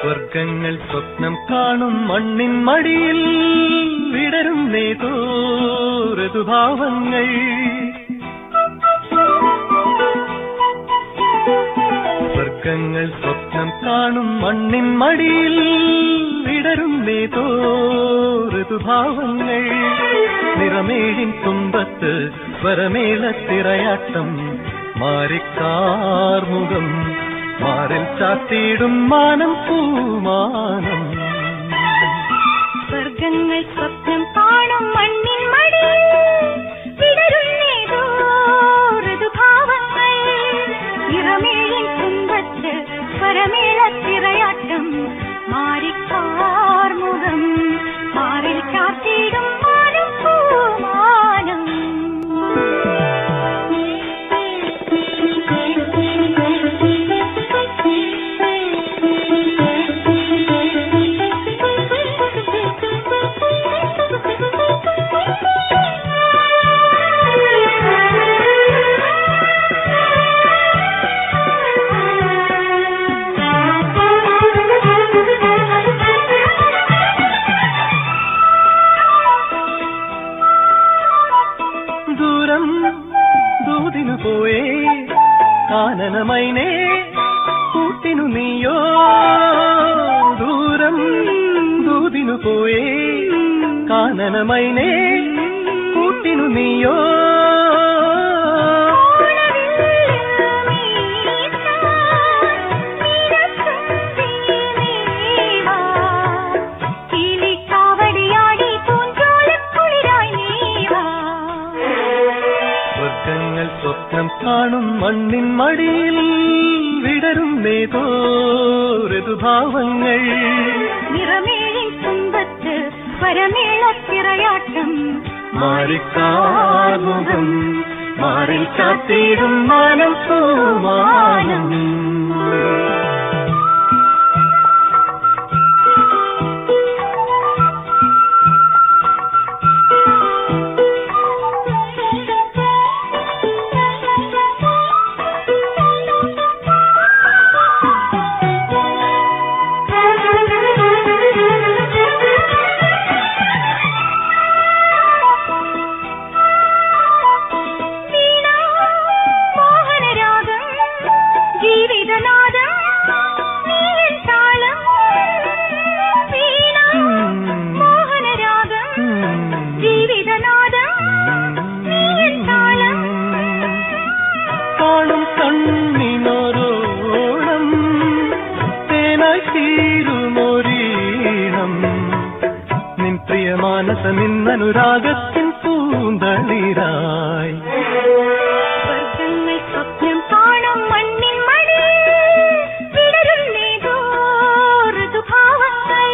സ്വർഗങ്ങൾ സ്വപ്നം കാണും മണ്ണിൻ മടിയിൽ വിടരും നേതോ ഋതുഭാവങ്ങൾ. സ്വർഗങ്ങൾ സ്വപ്നം കാണും മണ്ണിൻ മടിയിൽ വിടരും നേതോ ഋതുഭാവങ്ങൾ. നിറമേഴിൻ തുമ്പത്ത് സ്വരമേളത്തിറയാട്ടം മാറിക്കാർമുഖം മാറിൽ ചാത്തിയിടും മാനം പൂമാനം. സ്വർഗങ്ങൾ സ്വപ്നം കാണും മണ്ണിൻ മടിയിൽ വിടരുന്നേതോ ഋതുഭാവങ്ങൾ. നിറമേഴിൻ തുമ്പത്ത് സ്വരമേളത്തിറയാട്ടം മാറിക്കാർമുഖം മാറിൽ ചാത്തിയിടും മാനം പൂമാനം. ദൂരം ദൂതിനു പോയേ കാനനമൈനേ കൂട്ടിനു നീയോ. ദൂരം ദൂതിനു പോയേ കാനനമൈനേ കൂട്ടിനു നീയോ. സ്വർഗങ്ങൾ സ്വപ്നം കാണും മണ്ണിൻ മടിയിൽ വിടരും നേതോ ഋതുഭാവങ്ങൾ. നിറമേഴിൻ തുമ്പത്ത് സ്വരമേളത്തിറയാട്ടം മാറിക്കാർമുഖം മാറിൽ ചാത്തിയിടും മാനം പൂമാനം. കാണും കണ്ണിനോരോണം തേനായി തീരുമൊരീണം നിൻ പ്രിയ മാനസ നിന്നനുരാഗത്തിൻ പൂന്തളിരായി. സ്വർഗങ്ങൾ സ്വപ്നം കാണും മണ്ണിൻ മടിയിൽ വിടരുന്നേതോ ഋതുഭാവങ്ങൾ.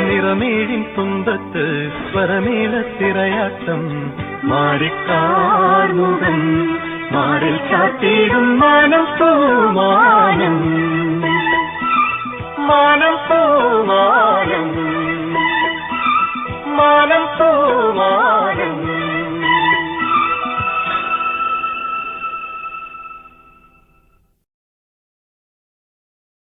നിറമേഴിൻ തുമ്പത്ത് സ്വരമേളത്തിറയാട്ടം മാറിക്കാർമുഖം മാറിൽ ചാത്തിയിടും മാനം പൂമാനം.